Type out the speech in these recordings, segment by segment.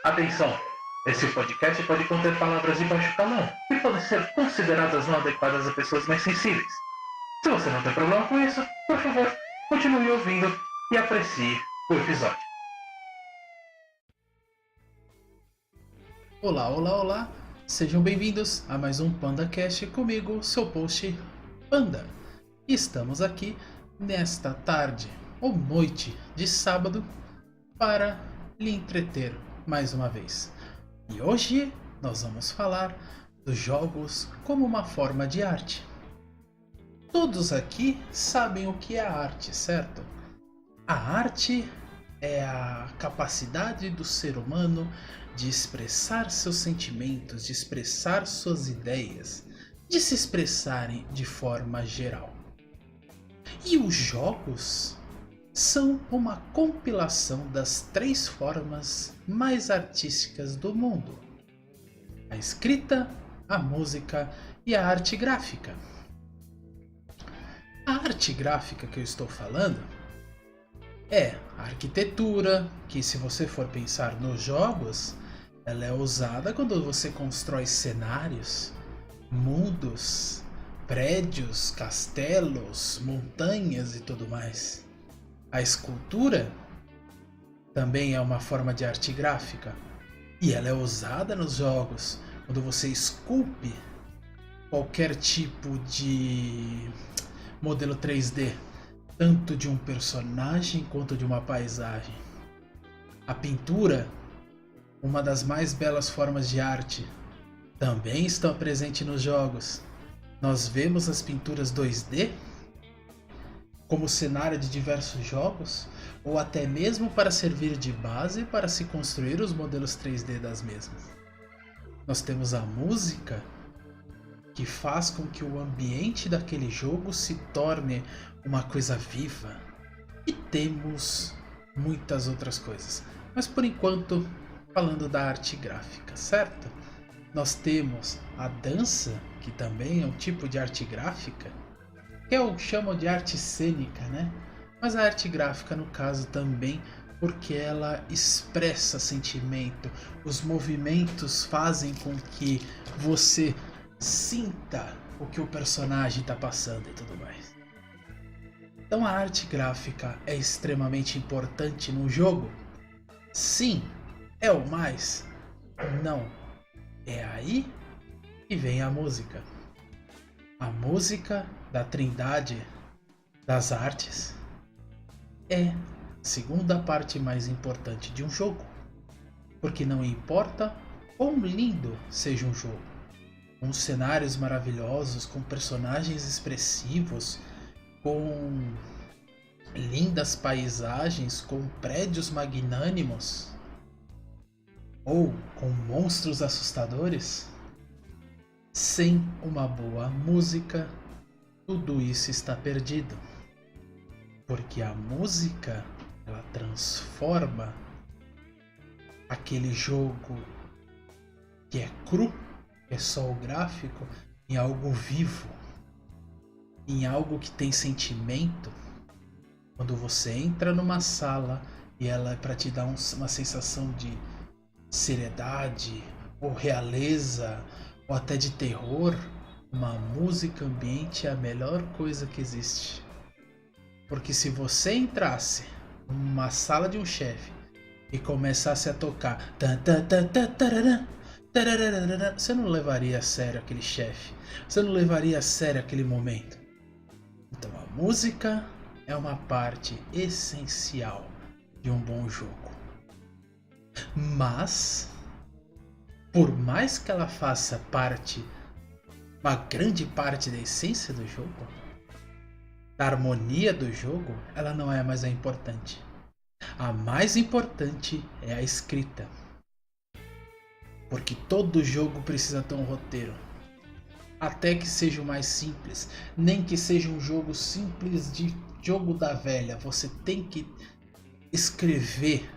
Atenção! Esse podcast pode conter palavras de baixo calão que podem ser consideradas não adequadas a pessoas mais sensíveis. Se você não tem problema com isso, por favor, continue ouvindo e aprecie o episódio. Olá, olá, olá! Sejam bem-vindos a mais um PandaCast comigo, seu host Panda. Estamos aqui nesta tarde ou noite de sábado para lhe entreter mais uma vez. E hoje nós vamos falar dos jogos como uma forma de arte. Todos aqui sabem o que é a arte, certo? A arte é a capacidade do ser humano de expressar seus sentimentos, de expressar suas ideias, de se expressarem de forma geral. E os jogos são uma compilação das três formas mais artísticas do mundo: a escrita, a música e a arte gráfica. A arte gráfica que eu estou falando é a arquitetura, que, se você for pensar nos jogos, ela é usada quando você constrói cenários, mundos, prédios, castelos, montanhas e tudo mais. A escultura também é uma forma de arte gráfica e ela é usada nos jogos quando você esculpe qualquer tipo de modelo 3D, tanto de um personagem quanto de uma paisagem. A pintura, uma das mais belas formas de arte, também está presente nos jogos. Nós vemos as pinturas 2D como cenário de diversos jogos, ou até mesmo para servir de base para se construir os modelos 3D das mesmas. Nós temos a música, que faz com que o ambiente daquele jogo se torne uma coisa viva. E temos muitas outras coisas. Mas por enquanto, falando da arte gráfica, certo? Nós temos a dança, que também é um tipo de arte gráfica, que eu chamo de arte cênica, né? Mas a arte gráfica, no caso, também, porque ela expressa sentimento. Os movimentos fazem com que você sinta o que o personagem está passando e tudo mais. Então a arte gráfica é extremamente importante no jogo? Sim. É o mais? Não. É aí que vem a música. A música da Trindade das artes é a segunda parte mais importante de um jogo. Porque não importa quão lindo seja um jogo, com cenários maravilhosos, com personagens expressivos, com lindas paisagens, com prédios magnânimos, ou com monstros assustadores, sem uma boa música, tudo isso está perdido. Porque a música, ela transforma aquele jogo que é cru, é só o gráfico, em algo vivo, em algo que tem sentimento. Quando você entra numa sala e ela é para te dar uma sensação de seriedade ou realeza ou até de terror, uma música ambiente é a melhor coisa que existe. Porque se você entrasse numa sala de um chefe e começasse a tocar, você não levaria a sério aquele chefe, você não levaria a sério aquele momento. Então a música é uma parte essencial de um bom jogo. Mas, por mais que ela faça parte, uma grande parte da essência do jogo, da harmonia do jogo, ela não é mais a importante. A mais importante é a escrita. Porque todo jogo precisa ter um roteiro. Até que seja o mais simples, nem que seja um jogo simples de jogo da velha, você tem que escrever,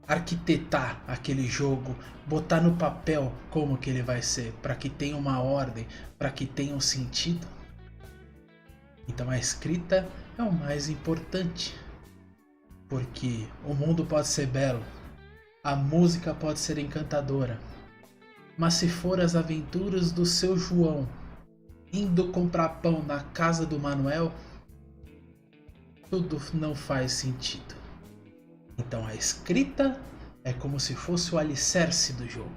arquitetar aquele jogo, botar no papel como que ele vai ser, para que tenha uma ordem, para que tenha um sentido. Então a escrita é o mais importante, porque o mundo pode ser belo, A música pode ser encantadora, mas se for as aventuras do seu João indo comprar pão na casa do Manuel, tudo não faz sentido. Então a escrita é como se fosse o alicerce do jogo.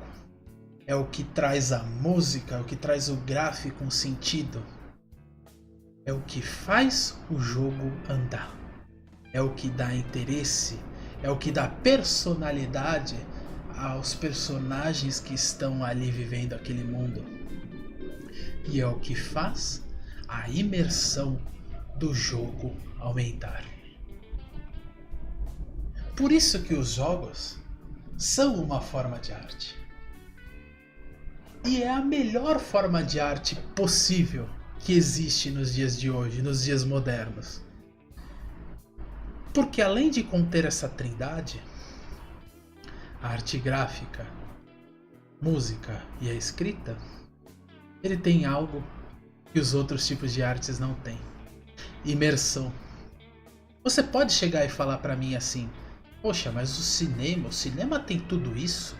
É o que traz a música, é o que traz o gráfico um sentido. É o que faz o jogo andar. É o que dá interesse, é o que dá personalidade aos personagens que estão ali vivendo aquele mundo. E é o que faz a imersão do jogo aumentar. Por isso que os jogos são uma forma de arte. E é a melhor forma de arte possível que existe nos dias de hoje, nos dias modernos. Porque além de conter essa trindade, a arte gráfica, música e a escrita, ele tem algo que os outros tipos de artes não têm: imersão. Você pode chegar e falar pra mim assim: poxa, mas o cinema tem tudo isso?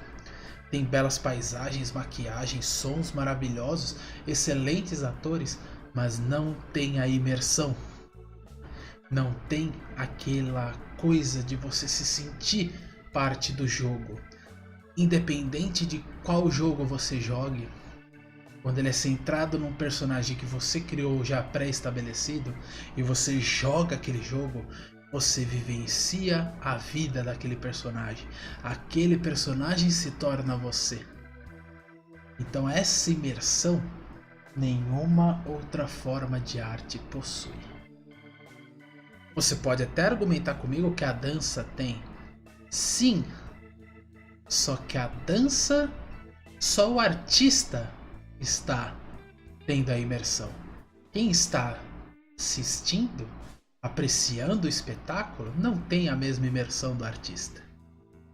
Tem belas paisagens, maquiagens, sons maravilhosos, excelentes atores, mas não tem a imersão. Não tem aquela coisa de você se sentir parte do jogo. Independente de qual jogo você jogue, quando ele é centrado num personagem que você criou já pré-estabelecido e você joga aquele jogo, você vivencia a vida daquele personagem. Aquele personagem se torna você. Então essa imersão nenhuma outra forma de arte possui. Você pode até argumentar comigo que a dança tem. Sim. Só que a dança, só o artista está tendo a imersão. Quem está assistindo, apreciando o espetáculo, não tem a mesma imersão do artista.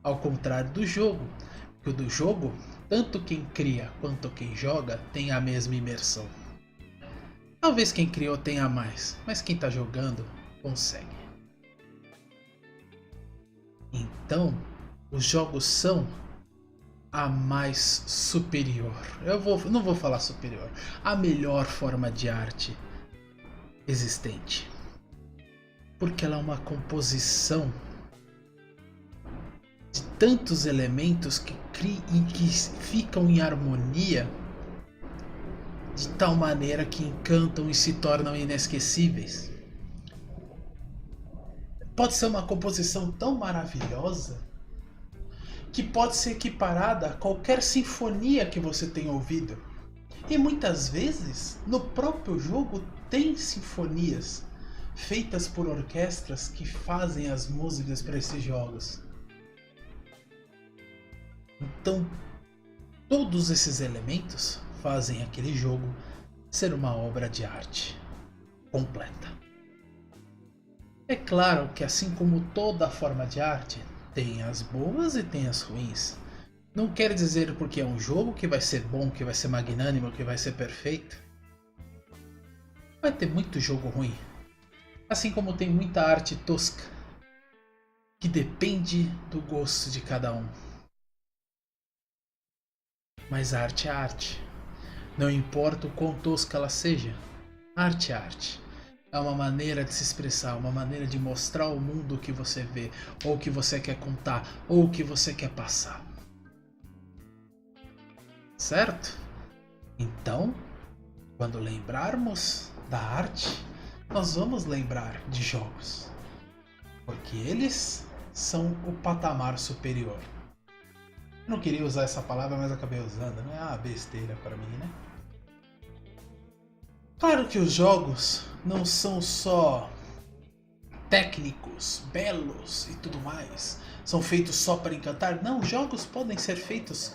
Ao contrário do jogo, porque o do jogo, tanto quem cria quanto quem joga tem a mesma imersão. Talvez quem criou tenha mais, mas quem está jogando consegue. Então, os jogos são a mais superior. Não vou falar superior. A melhor forma de arte existente. Porque ela é uma composição de tantos elementos que ficam em harmonia de tal maneira que encantam e se tornam inesquecíveis. Pode ser uma composição tão maravilhosa que pode ser equiparada a qualquer sinfonia que você tenha ouvido. E muitas vezes, no próprio jogo, tem sinfonias feitas por orquestras que fazem as músicas para esses jogos. Então, todos esses elementos fazem aquele jogo ser uma obra de arte completa. É claro que, assim como toda forma de arte, tem as boas e tem as ruins. Não quer dizer porque é um jogo que vai ser bom, que vai ser magnânimo, que vai ser perfeito. Vai ter muito jogo ruim. Assim como tem muita arte tosca, que depende do gosto de cada um. Mas a arte é arte. Não importa o quão tosca ela seja, arte é arte. É uma maneira de se expressar, uma maneira de mostrar ao mundo o que você vê, ou o que você quer contar, ou o que você quer passar. Certo? Então, quando lembrarmos da arte, nós vamos lembrar de jogos. Porque eles são o patamar superior. Eu não queria usar essa palavra, mas acabei usando. Não é uma besteira para mim, né? Claro que os jogos não são só técnicos, belos e tudo mais. São feitos só para encantar. Não, jogos podem ser feitos...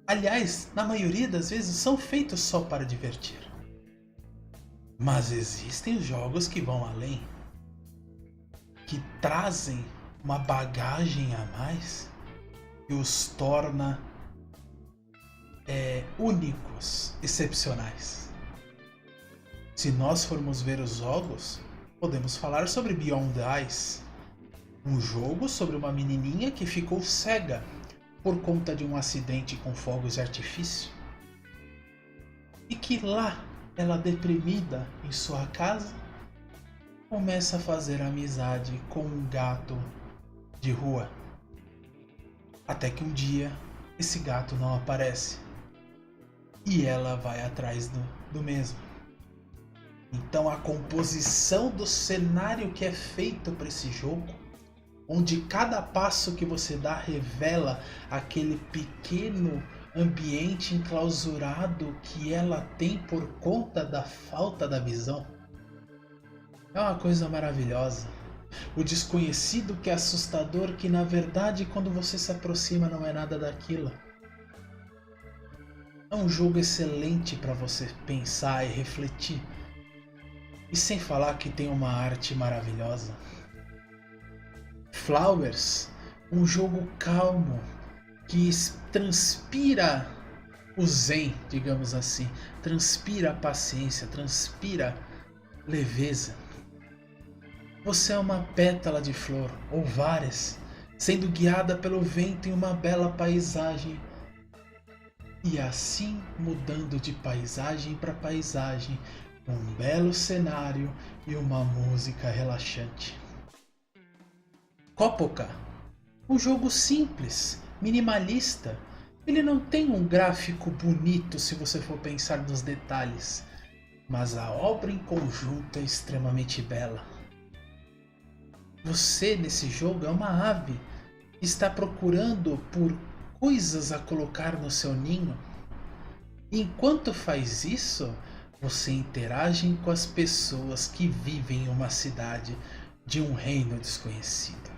Aliás, na maioria das vezes são feitos só para divertir. Mas existem jogos que vão além. Que trazem uma bagagem a mais e os torna únicos, excepcionais. Se nós formos ver os jogos, podemos falar sobre Beyond Ice, um jogo sobre uma menininha que ficou cega por conta de um acidente com fogos de artifício. E que lá, ela deprimida em sua casa, começa a fazer amizade com um gato de rua. Até que um dia, esse gato não aparece. E ela vai atrás do mesmo. Então a composição do cenário que é feito para esse jogo, onde cada passo que você dá revela aquele pequeno ambiente enclausurado que ela tem por conta da falta da visão, é uma coisa maravilhosa. O desconhecido que é assustador, que na verdade quando você se aproxima não é nada daquilo. É um jogo excelente para você pensar e refletir. E sem falar que tem uma arte maravilhosa. Flowers, um jogo calmo que transpira o zen, digamos assim, transpira a paciência, transpira leveza. Você é uma pétala de flor, ou várias, sendo guiada pelo vento em uma bela paisagem. E assim mudando de paisagem para paisagem, um belo cenário e uma música relaxante. Copoca, um jogo simples, minimalista. Ele não tem um gráfico bonito se você for pensar nos detalhes, mas a obra em conjunto é extremamente bela. Você nesse jogo é uma ave, está procurando por coisas a colocar no seu ninho. Enquanto faz isso, você interage com as pessoas que vivem em uma cidade de um reino desconhecido.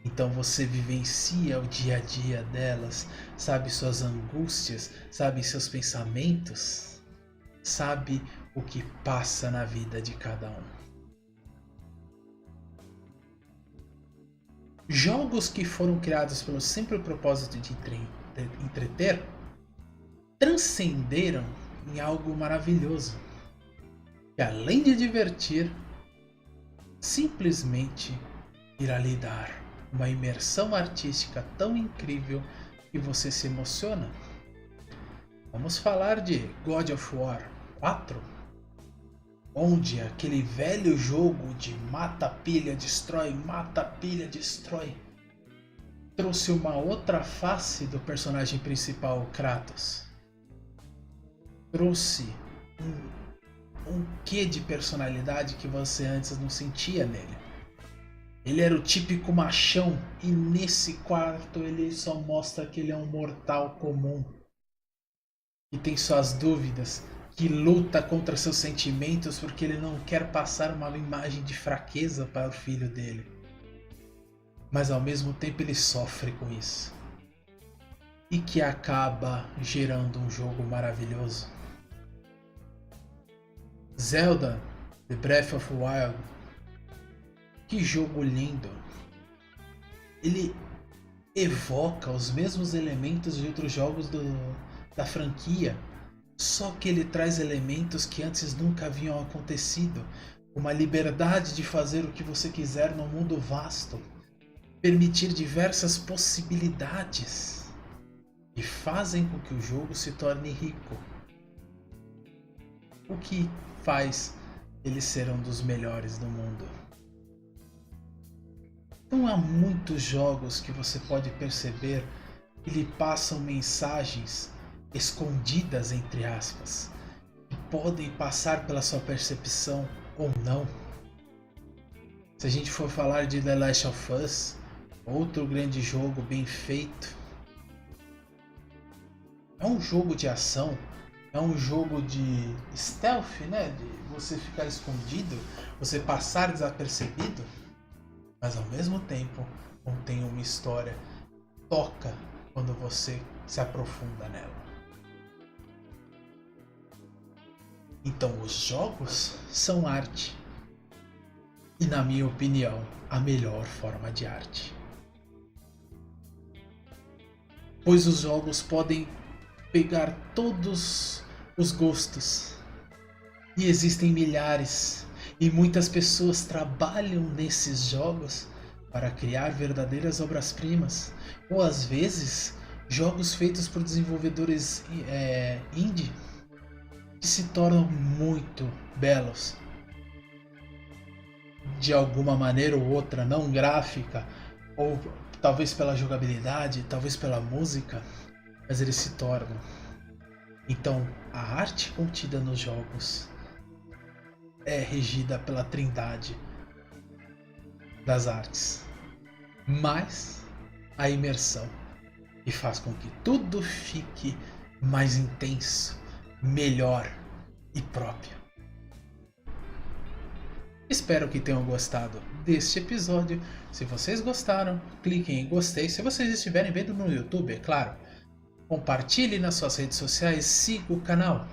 Então você vivencia o dia a dia delas, sabe suas angústias, sabe seus pensamentos, sabe o que passa na vida de cada um. Jogos que foram criados pelo simples propósito de entreter transcenderam em algo maravilhoso, que além de divertir, simplesmente irá lhe dar uma imersão artística tão incrível que você se emociona. Vamos falar de God of War 4, onde aquele velho jogo de mata pilha destrói trouxe uma outra face do personagem principal, Kratos. Trouxe um quê de personalidade que você antes não sentia nele. Ele era o típico machão e nesse quarto ele só mostra que ele é um mortal comum, que tem suas dúvidas, que luta contra seus sentimentos porque ele não quer passar uma imagem de fraqueza para o filho dele. Mas ao mesmo tempo ele sofre com isso. E que acaba gerando um jogo maravilhoso. Zelda, The Breath of the Wild. Que jogo lindo. Ele evoca os mesmos elementos de outros jogos da franquia. Só que ele traz elementos que antes nunca haviam acontecido. Uma liberdade de fazer o que você quiser num mundo vasto. Permitir diversas possibilidades. E fazem com que o jogo se torne rico. O que faz ele ser um dos melhores do mundo. Então há muitos jogos que você pode perceber que lhe passam mensagens escondidas entre aspas, que podem passar pela sua percepção ou não. Se a gente for falar de The Last of Us, outro grande jogo bem feito, é um jogo de ação, é um jogo de stealth, né? De você ficar escondido, você passar desapercebido, mas ao mesmo tempo contém uma história que toca quando você se aprofunda nela. Então os jogos são arte. E na minha opinião, a melhor forma de arte. Pois os jogos podem pegar todos os gostos. E existem milhares. E muitas pessoas trabalham nesses jogos para criar verdadeiras obras-primas, ou às vezes jogos feitos por desenvolvedores indie que se tornam muito belos. De alguma maneira ou outra, não gráfica, ou talvez pela jogabilidade, talvez pela música, mas eles se tornam. Então, a arte contida nos jogos é regida pela trindade das artes, mais a imersão, e faz com que tudo fique mais intenso, melhor e próprio. Espero que tenham gostado deste episódio. Se vocês gostaram, cliquem em gostei. Se vocês estiverem vendo no YouTube, é claro, compartilhe nas suas redes sociais, siga o canal.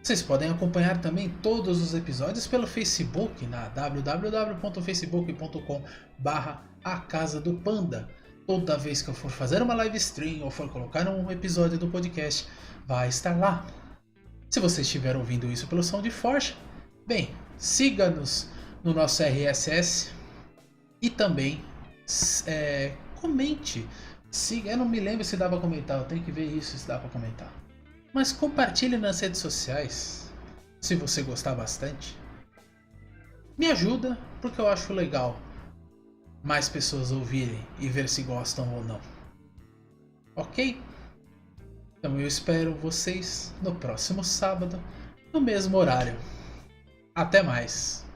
Vocês podem acompanhar também todos os episódios pelo Facebook, na www.facebook.com/acasadopanda. Toda vez que eu for fazer uma live stream ou for colocar um episódio do podcast, vai estar lá. Se você estiver ouvindo isso pelo SoundForge, bem, siga-nos no nosso RSS e também comente. Siga, eu não me lembro se dá para comentar, eu tenho que ver isso se dá para comentar. Mas compartilhe nas redes sociais, se você gostar bastante. Me ajuda, porque eu acho legal mais pessoas ouvirem e ver se gostam ou não. Ok? Então eu espero vocês no próximo sábado, no mesmo horário. Até mais!